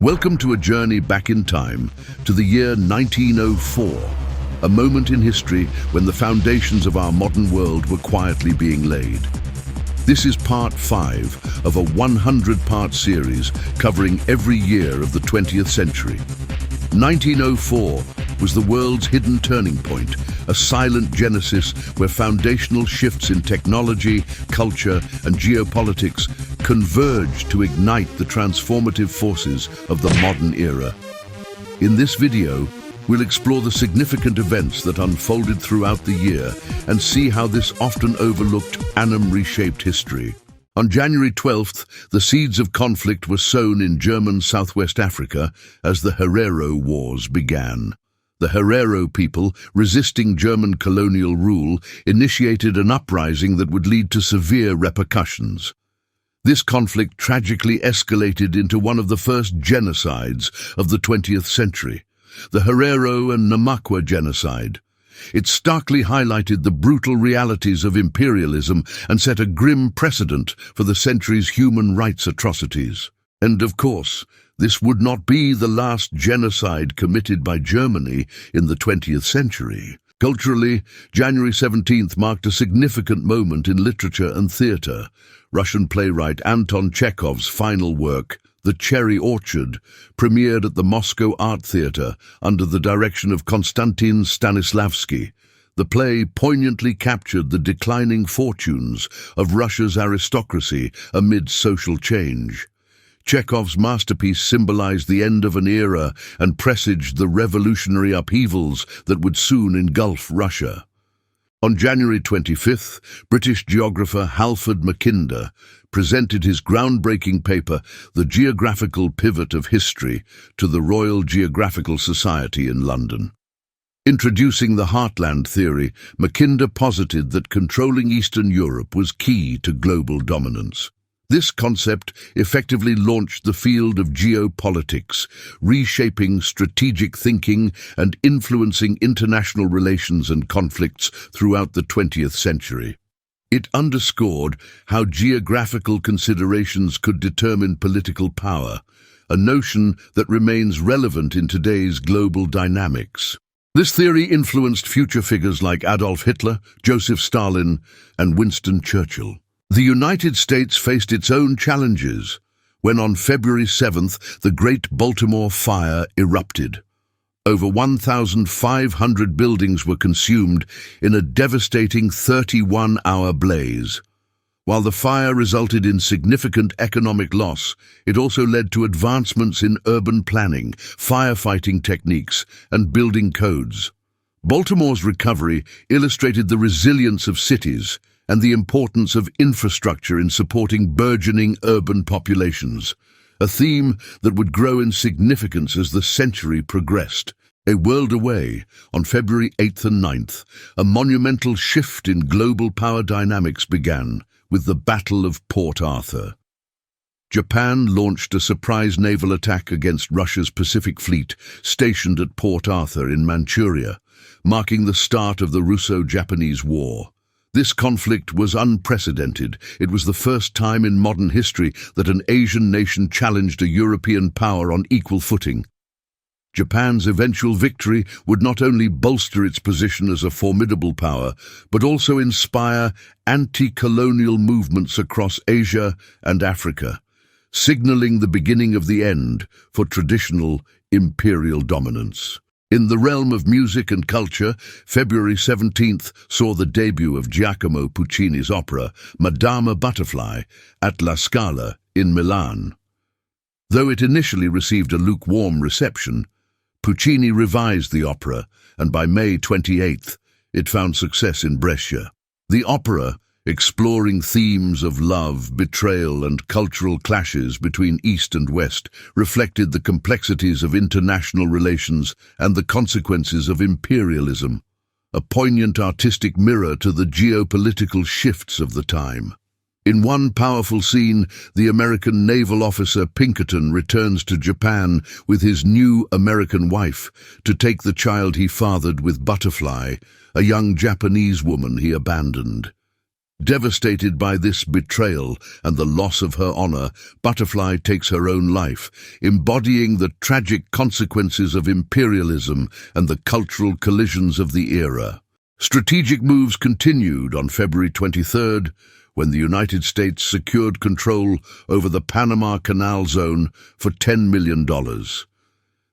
Welcome to a journey back in time to the year 1904, a moment in history when the foundations of our modern world were quietly being laid. This is part 5 of a 100-part series covering every year of the 20th century. 1904 was the world's hidden turning point, a silent genesis where foundational shifts in technology, culture, and geopolitics converged to ignite the transformative forces of the modern era. In this video, we'll explore the significant events that unfolded throughout the year and see how this often overlooked annum reshaped history. On January 12th, the seeds of conflict were sown in German Southwest Africa as the Herero Wars began. The Herero people, resisting German colonial rule, initiated an uprising that would lead to severe repercussions. This conflict tragically escalated into one of the first genocides of the 20th century, the Herero and Namakwa genocide. It starkly highlighted the brutal realities of imperialism and set a grim precedent for the century's human rights atrocities. And of course, this would not be the last genocide committed by Germany in the 20th century. Culturally, January 17th marked a significant moment in literature and theatre. Russian playwright Anton Chekhov's final work, The Cherry Orchard, premiered at the Moscow Art Theatre under the direction of Konstantin Stanislavski. The play poignantly captured the declining fortunes of Russia's aristocracy amid social change. Chekhov's masterpiece symbolized the end of an era and presaged the revolutionary upheavals that would soon engulf Russia. On January 25th, British geographer Halford Mackinder presented his groundbreaking paper, The Geographical Pivot of History, to the Royal Geographical Society in London. Introducing the Heartland theory, Mackinder posited that controlling Eastern Europe was key to global dominance. This concept effectively launched the field of geopolitics, reshaping strategic thinking and influencing international relations and conflicts throughout the 20th century. It underscored how geographical considerations could determine political power, a notion that remains relevant in today's global dynamics. This theory influenced future figures like Adolf Hitler, Joseph Stalin, and Winston Churchill. The United States faced its own challenges when on February 7th the Great Baltimore Fire erupted. Over 1,500 buildings were consumed in a devastating 31-hour blaze. While the fire resulted in significant economic loss, it also led to advancements in urban planning, firefighting techniques, and building codes. Baltimore's recovery illustrated the resilience of cities and the importance of infrastructure in supporting burgeoning urban populations, a theme that would grow in significance as the century progressed. A world away, on February 8th and 9th, a monumental shift in global power dynamics began with the Battle of Port Arthur. Japan launched a surprise naval attack against Russia's Pacific Fleet stationed at Port Arthur in Manchuria, marking the start of the Russo-Japanese War. This conflict was unprecedented. It was the first time in modern history that an Asian nation challenged a European power on equal footing. Japan's eventual victory would not only bolster its position as a formidable power, but also inspire anti-colonial movements across Asia and Africa, signaling the beginning of the end for traditional imperial dominance. In the realm of music and culture, February 17th saw the debut of Giacomo Puccini's opera Madama Butterfly at La Scala in Milan. Though it initially received a lukewarm reception, Puccini revised the opera, and by May 28th, it found success in Brescia. The opera, exploring themes of love, betrayal, and cultural clashes between East and West, reflected the complexities of international relations and the consequences of imperialism, a poignant artistic mirror to the geopolitical shifts of the time. In one powerful scene, the American naval officer Pinkerton returns to Japan with his new American wife to take the child he fathered with Butterfly, a young Japanese woman he abandoned. Devastated by this betrayal and the loss of her honor, Butterfly takes her own life, embodying the tragic consequences of imperialism and the cultural collisions of the era. Strategic moves continued on February 23rd, when the United States secured control over the Panama Canal Zone for $10 million.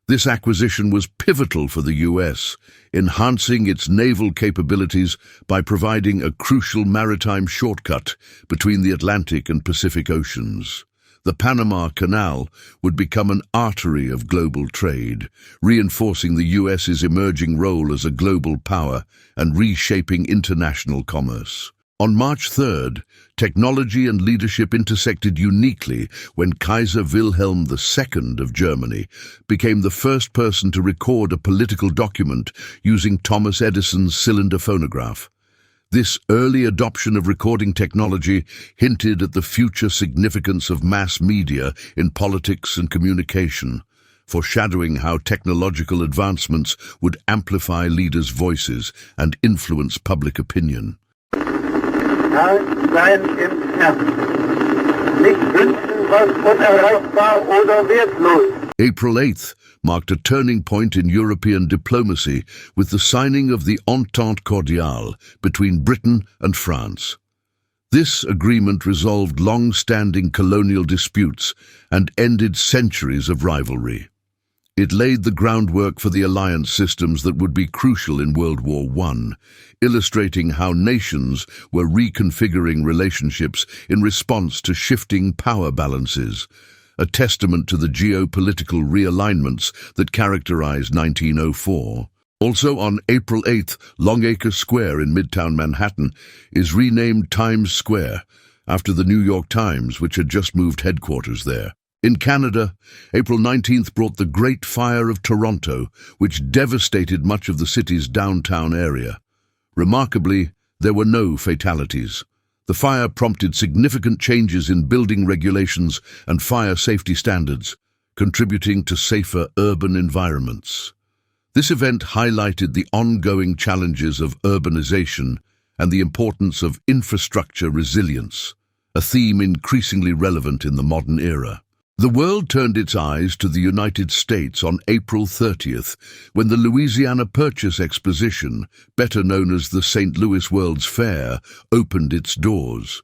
This acquisition was pivotal for the U.S., enhancing its naval capabilities by providing a crucial maritime shortcut between the Atlantic and Pacific Oceans. The Panama Canal would become an artery of global trade, reinforcing the U.S.'s emerging role as a global power and reshaping international commerce. On March 3rd, technology and leadership intersected uniquely when Kaiser Wilhelm II of Germany became the first person to record a political document using Thomas Edison's cylinder phonograph. This early adoption of recording technology hinted at the future significance of mass media in politics and communication, foreshadowing how technological advancements would amplify leaders' voices and influence public opinion. Sein im Herzen. Nicht wünschen, was unerreichbar oder wertlos. April 8th marked a turning point in European diplomacy with the signing of the Entente Cordiale between Britain and France. This agreement resolved long-standing colonial disputes and ended centuries of rivalry. It laid the groundwork for the alliance systems that would be crucial in World War I, illustrating how nations were reconfiguring relationships in response to shifting power balances, a testament to the geopolitical realignments that characterized 1904. Also on April 8th, Longacre Square in Midtown Manhattan is renamed Times Square, after the New York Times, which had just moved headquarters there. In Canada, April 19th brought the Great Fire of Toronto, which devastated much of the city's downtown area. Remarkably, there were no fatalities. The fire prompted significant changes in building regulations and fire safety standards, contributing to safer urban environments. This event highlighted the ongoing challenges of urbanization and the importance of infrastructure resilience, a theme increasingly relevant in the modern era. The world turned its eyes to the United States on April 30th, when the Louisiana Purchase Exposition, better known as the St. Louis World's Fair, opened its doors.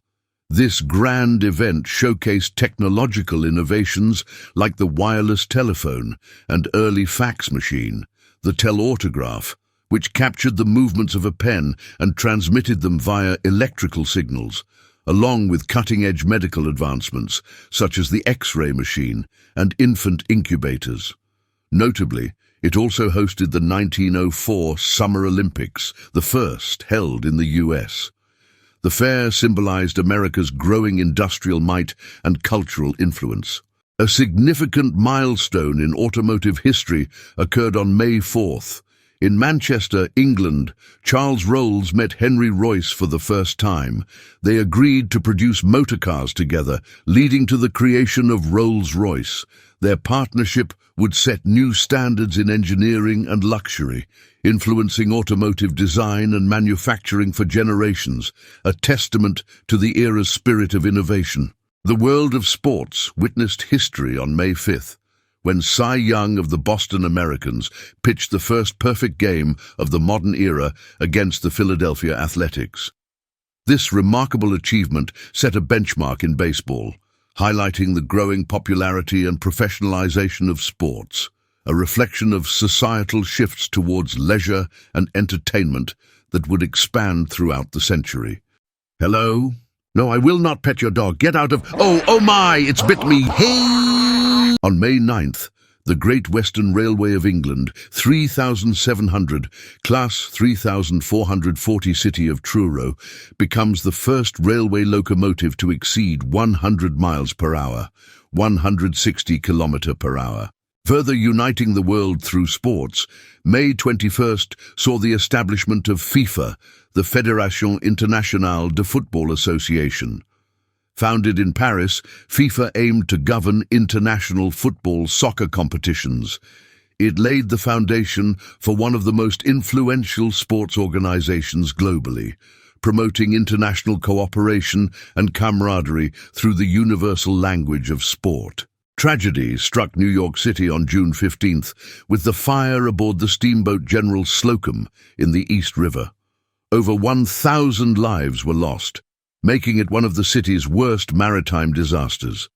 This grand event showcased technological innovations like the wireless telephone and early fax machine, the telautograph, which captured the movements of a pen and transmitted them via electrical signals, along with cutting-edge medical advancements such as the X-ray machine and infant incubators. Notably, it also hosted the 1904 Summer Olympics, the first held in the U.S. The fair symbolized America's growing industrial might and cultural influence. A significant milestone in automotive history occurred on May 4th. In Manchester, England, Charles Rolls met Henry Royce for the first time. They agreed to produce motorcars together, leading to the creation of Rolls-Royce. Their partnership would set new standards in engineering and luxury, influencing automotive design and manufacturing for generations, a testament to the era's spirit of innovation. The world of sports witnessed history on May 5th. When Cy Young of the Boston Americans pitched the first perfect game of the modern era against the Philadelphia Athletics. This remarkable achievement set a benchmark in baseball, highlighting the growing popularity and professionalization of sports, a reflection of societal shifts towards leisure and entertainment that would expand throughout the century. Hello? No, I will not pet your dog. Get out of... Oh my, it's bit me. Hey! On May 9th, the Great Western Railway of England, 3700, Class 3440 City of Truro, becomes the first railway locomotive to exceed 100 miles per hour, 160 kilometers per hour. Further uniting the world through sports, May 21st saw the establishment of FIFA, the Fédération Internationale de Football Association. Founded in Paris, FIFA aimed to govern international football soccer competitions. It laid the foundation for one of the most influential sports organizations globally, promoting international cooperation and camaraderie through the universal language of sport. Tragedy struck New York City on June 15th with the fire aboard the steamboat General Slocum in the East River. Over 1,000 lives were lost, making it one of the city's worst maritime disasters.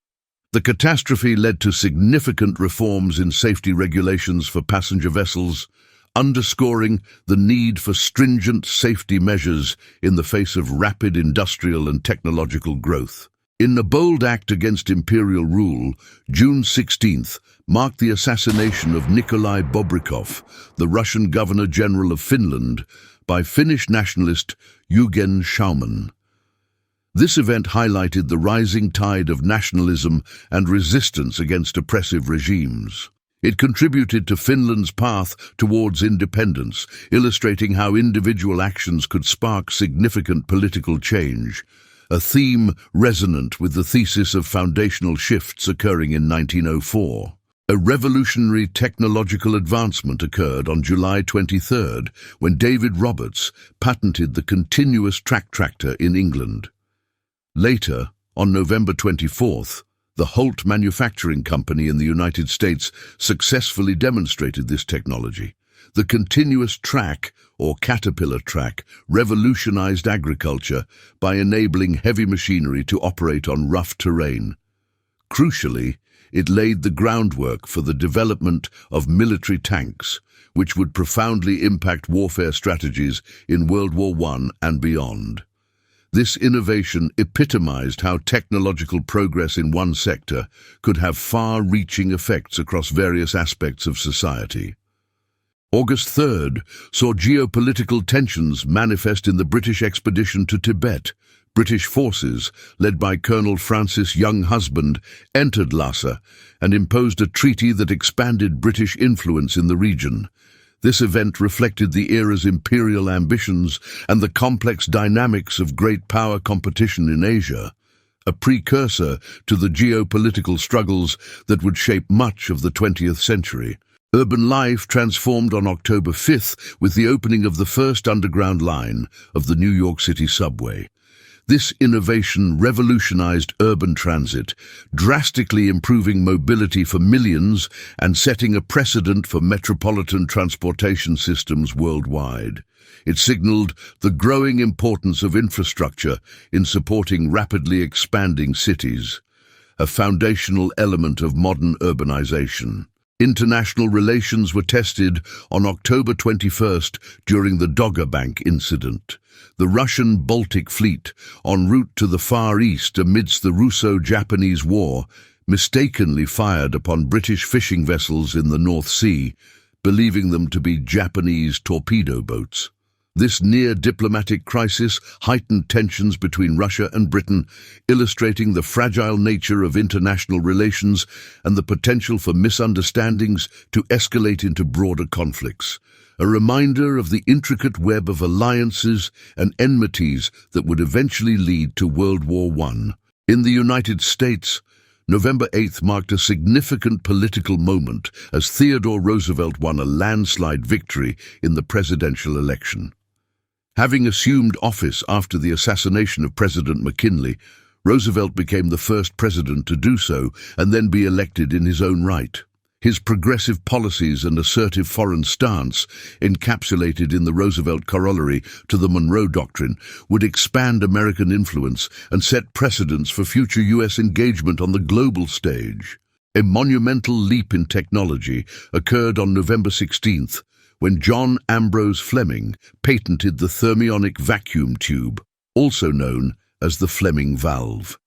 The catastrophe led to significant reforms in safety regulations for passenger vessels, underscoring the need for stringent safety measures in the face of rapid industrial and technological growth. In a bold act against imperial rule, June 16th marked the assassination of Nikolai Bobrikov, the Russian Governor-General of Finland, by Finnish nationalist Eugen Schauman. This event highlighted the rising tide of nationalism and resistance against oppressive regimes. It contributed to Finland's path towards independence, illustrating how individual actions could spark significant political change, a theme resonant with the thesis of foundational shifts occurring in 1904. A revolutionary technological advancement occurred on July 23rd when David Roberts patented the continuous track tractor in England. Later, on November 24th, the Holt Manufacturing Company in the United States successfully demonstrated this technology. The continuous track, or caterpillar track, revolutionized agriculture by enabling heavy machinery to operate on rough terrain. Crucially, it laid the groundwork for the development of military tanks, which would profoundly impact warfare strategies in World War I and beyond. This innovation epitomized how technological progress in one sector could have far-reaching effects across various aspects of society. August 3rd saw geopolitical tensions manifest in the British expedition to Tibet. British forces, led by Colonel Francis Younghusband, entered Lhasa and imposed a treaty that expanded British influence in the region. This event reflected the era's imperial ambitions and the complex dynamics of great power competition in Asia, a precursor to the geopolitical struggles that would shape much of the 20th century. Urban life transformed on October 5th with the opening of the first underground line of the New York City subway. This innovation revolutionized urban transit, drastically improving mobility for millions and setting a precedent for metropolitan transportation systems worldwide. It signaled the growing importance of infrastructure in supporting rapidly expanding cities, a foundational element of modern urbanization. International relations were tested on October 21st during the Dogger Bank incident. The Russian Baltic Fleet, en route to the Far East amidst the Russo-Japanese War, mistakenly fired upon British fishing vessels in the North Sea, believing them to be Japanese torpedo boats. This near-diplomatic crisis heightened tensions between Russia and Britain, illustrating the fragile nature of international relations and the potential for misunderstandings to escalate into broader conflicts. A reminder of the intricate web of alliances and enmities that would eventually lead to World War I. In the United States, November 8th marked a significant political moment as Theodore Roosevelt won a landslide victory in the presidential election. Having assumed office after the assassination of President McKinley, Roosevelt became the first president to do so and then be elected in his own right. His progressive policies and assertive foreign stance, encapsulated in the Roosevelt Corollary to the Monroe Doctrine, would expand American influence and set precedents for future U.S. engagement on the global stage. A monumental leap in technology occurred on November 16th, when John Ambrose Fleming patented the thermionic vacuum tube, also known as the Fleming valve.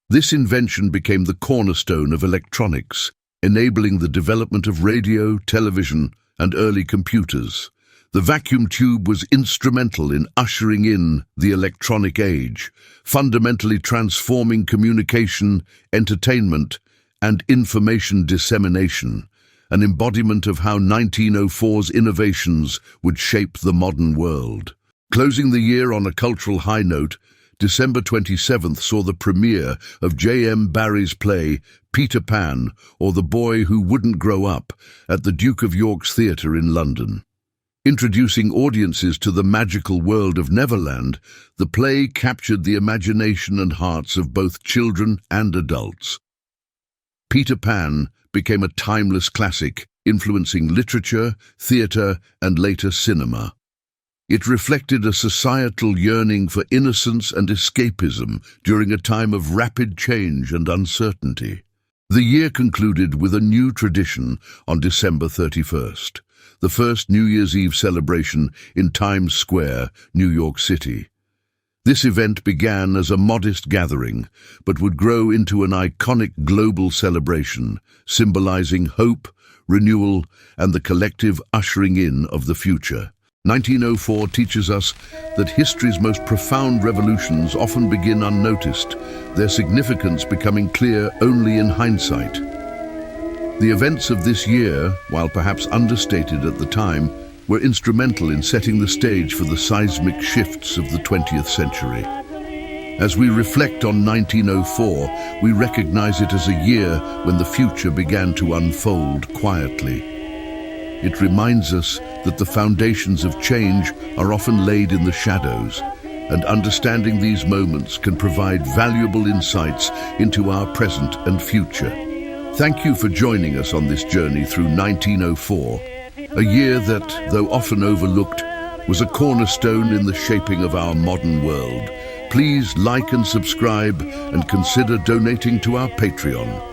This invention became the cornerstone of electronics, enabling the development of radio, television, and early computers. The vacuum tube was instrumental in ushering in the electronic age, fundamentally transforming communication, entertainment, and information dissemination, an embodiment of how 1904's innovations would shape the modern world. Closing the year on a cultural high note, December 27th saw the premiere of J.M. Barrie's play Peter Pan, or The Boy Who Wouldn't Grow Up, at the Duke of York's Theatre in London. Introducing audiences to the magical world of Neverland, the play captured the imagination and hearts of both children and adults. Peter Pan became a timeless classic, influencing literature, theatre, and later cinema. It reflected a societal yearning for innocence and escapism during a time of rapid change and uncertainty. The year concluded with a new tradition on December 31st, the first New Year's Eve celebration in Times Square, New York City. This event began as a modest gathering, but would grow into an iconic global celebration, symbolizing hope, renewal, and the collective ushering in of the future. 1904 teaches us that history's most profound revolutions often begin unnoticed, their significance becoming clear only in hindsight. The events of this year, while perhaps understated at the time, were instrumental in setting the stage for the seismic shifts of the 20th century. As we reflect on 1904, we recognize it as a year when the future began to unfold quietly. It reminds us that the foundations of change are often laid in the shadows, and understanding these moments can provide valuable insights into our present and future. Thank you for joining us on this journey through 1904, a year that, though often overlooked, was a cornerstone in the shaping of our modern world. Please like and subscribe and consider donating to our Patreon.